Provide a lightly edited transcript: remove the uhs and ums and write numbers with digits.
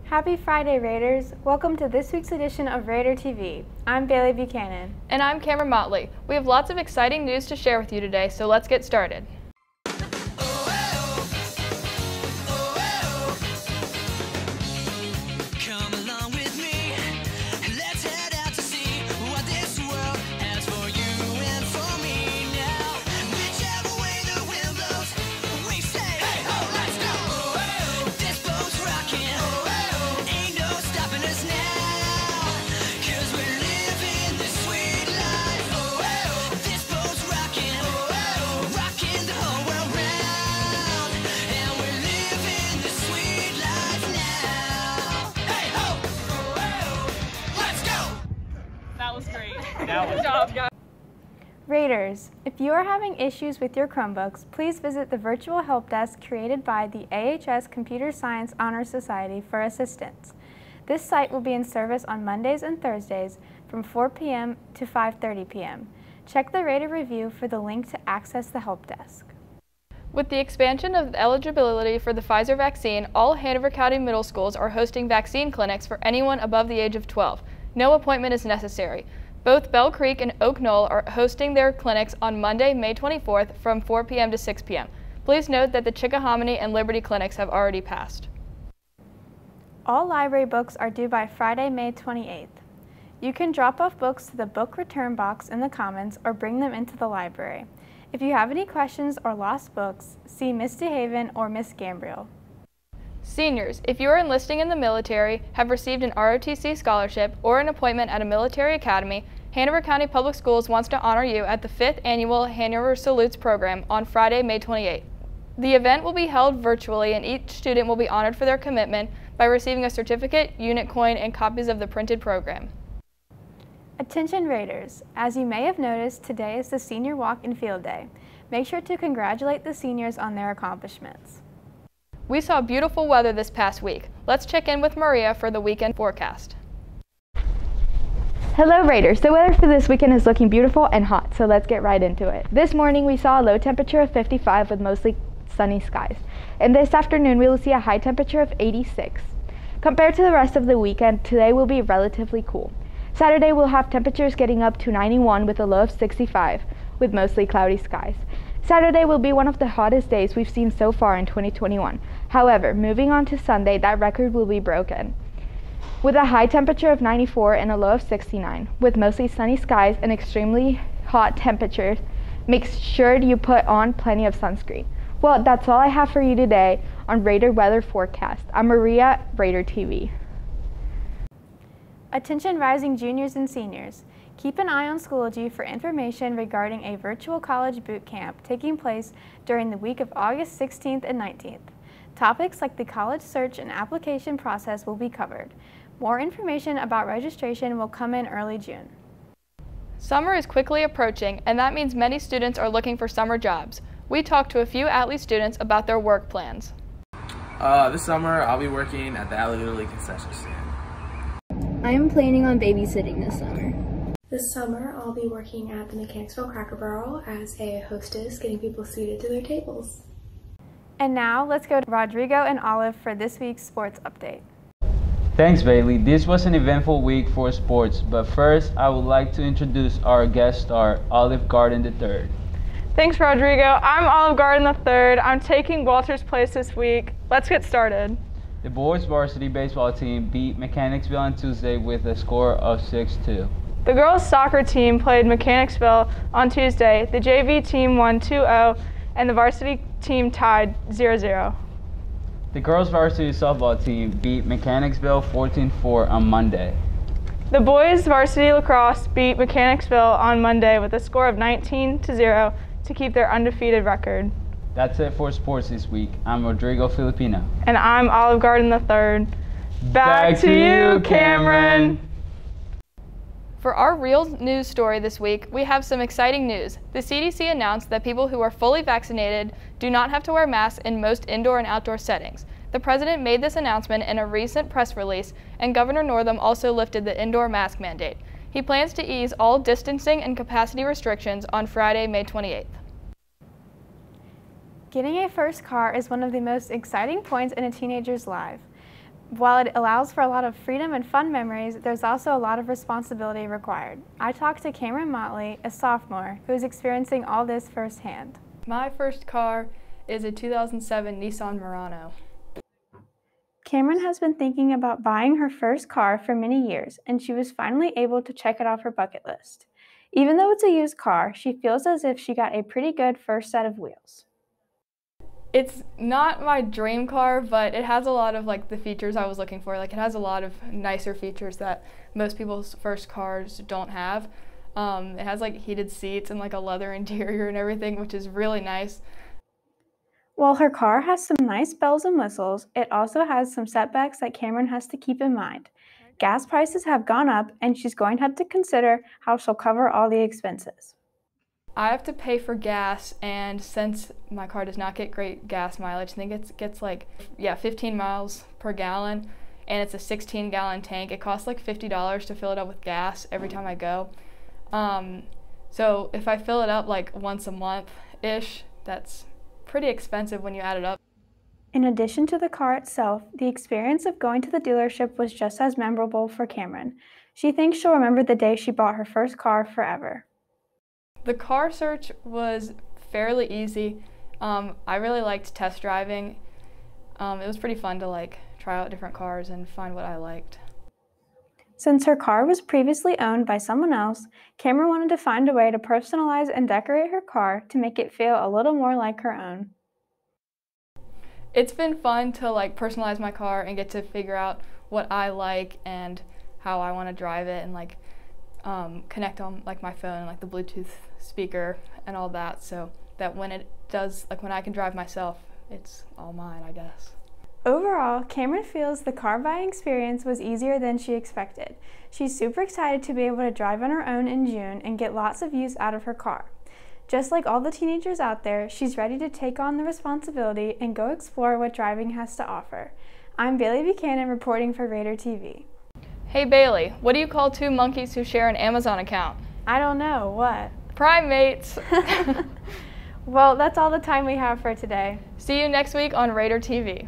Happy Friday, Raiders! Welcome to this week's edition of RaiderTV. I'm Bailey Buchanan. And I'm Cameron Motley. We have lots of exciting news to share with you today, so let's get started. Good job, guys. Raiders, if you are having issues with your Chromebooks, please visit the virtual help desk created by the AHS Computer Science Honor Society for assistance. This site will be in service on Mondays and Thursdays from 4 p.m. to 5:30 p.m. Check the Raider review for the link to access the help desk. With the expansion of eligibility for the Pfizer vaccine, all Hanover County middle schools are hosting vaccine clinics for anyone above the age of 12. No appointment is necessary. Both Bell Creek and Oak Knoll are hosting their clinics on Monday, May 24th from 4 p.m. to 6 p.m. Please note that the Chickahominy and Liberty clinics have already passed. All library books are due by Friday, May 28th. You can drop off books to the book return box in the Commons or bring them into the library. If you have any questions or lost books, see Miss DeHaven or Miss Gambriel. Seniors, if you are enlisting in the military, have received an ROTC scholarship, or an appointment at a military academy, Hanover County Public Schools wants to honor you at the 5th Annual Hanover Salutes program on Friday, May 28th. The event will be held virtually, and each student will be honored for their commitment by receiving a certificate, unit coin, and copies of the printed program. Attention Raiders, as you may have noticed, today is the Senior Walk and Field Day. Make sure to congratulate the seniors on their accomplishments. We saw beautiful weather this past week. Let's check in with Maria for the weekend forecast. Hello Raiders, the weather for this weekend is looking beautiful and hot, so let's get right into it. This morning we saw a low temperature of 55 with mostly sunny skies. And this afternoon we will see a high temperature of 86. Compared to the rest of the weekend, today will be relatively cool. Saturday we'll have temperatures getting up to 91 with a low of 65 with mostly cloudy skies. Saturday will be one of the hottest days we've seen so far in 2021. However, moving on to Sunday, that record will be broken, with a high temperature of 94 and a low of 69. With mostly sunny skies and extremely hot temperatures, make sure you put on plenty of sunscreen. Well, that's all I have for you today on Raider Weather Forecast. I'm Maria, RaiderTV. Attention rising juniors and seniors. Keep an eye on Schoology for information regarding a virtual college boot camp taking place during the week of August 16th and 19th. Topics like the college search and application process will be covered. More information about registration will come in early June. Summer is quickly approaching, and that means many students are looking for summer jobs. We talked to a few Atlee students about their work plans. This summer I'll be working at the Atlee Little League concession stand. I am planning on babysitting this summer. This summer, I'll be working at the Mechanicsville Cracker Barrel as a hostess, getting people seated to their tables. And now, let's go to Rodrigo and Olive for this week's sports update. Thanks, Bailey. This was an eventful week for sports, but first, I would like to introduce our guest star, Olive Garden III. Thanks, Rodrigo. I'm Olive Garden III. I'm taking Walter's place this week. Let's get started. The boys varsity baseball team beat Mechanicsville on Tuesday with a score of 6-2. The girls' soccer team played Mechanicsville on Tuesday. The JV team won 2-0, and the varsity team tied 0-0. The girls' varsity softball team beat Mechanicsville 14-4 on Monday. The boys' varsity lacrosse beat Mechanicsville on Monday with a score of 19-0 to keep their undefeated record. That's it for sports this week. I'm Rodrigo Filipino. And I'm Olive Garden III. Back to you, Cameron. For our real news story this week, we have some exciting news. The CDC announced that people who are fully vaccinated do not have to wear masks in most indoor and outdoor settings. The president made this announcement in a recent press release, and Governor Northam also lifted the indoor mask mandate. He plans to ease all distancing and capacity restrictions on Friday, May 28th. Getting a first car is one of the most exciting points in a teenager's life. While it allows for a lot of freedom and fun memories, there's also a lot of responsibility required. I talked to Cameron Motley, a sophomore, who is experiencing all this firsthand. My first car is a 2007 Nissan Murano. Cameron has been thinking about buying her first car for many years, and she was finally able to check it off her bucket list. Even though it's a used car, she feels as if she got a pretty good first set of wheels. It's not my dream car, but it has a lot of the features I was looking for. It has a lot of nicer features that most people's first cars don't have. It has heated seats and a leather interior and everything, which is really nice. While her car has some nice bells and whistles, it also has some setbacks that Cameron has to keep in mind. Gas prices have gone up, and she's going to have to consider how she'll cover all the expenses. I have to pay for gas, and since my car does not get great gas mileage, I think it gets 15 miles per gallon, and it's a 16-gallon tank. It costs $50 to fill it up with gas every time I go. So if I fill it up once a month-ish, that's pretty expensive when you add it up. In addition to the car itself, the experience of going to the dealership was just as memorable for Cameron. She thinks she'll remember the day she bought her first car forever. The car search was fairly easy. I really liked test driving. It was pretty fun to try out different cars and find what I liked. Since her car was previously owned by someone else, Cameron wanted to find a way to personalize and decorate her car to make it feel a little more like her own. It's been fun to personalize my car and get to figure out what I like and how I want to drive it, and connect on my phone and the Bluetooth speaker and all that, so that when it does, when I can drive myself, it's all mine, I guess. Overall, Cameron feels the car buying experience was easier than she expected. She's super excited to be able to drive on her own in June and get lots of use out of her car. Just like all the teenagers out there, she's ready to take on the responsibility and go explore what driving has to offer. I'm Bailey Buchanan reporting for RaiderTV. Hey Bailey, what do you call two monkeys who share an Amazon account? I don't know, what? Primates! Well, that's all the time we have for today. See you next week on RaiderTV.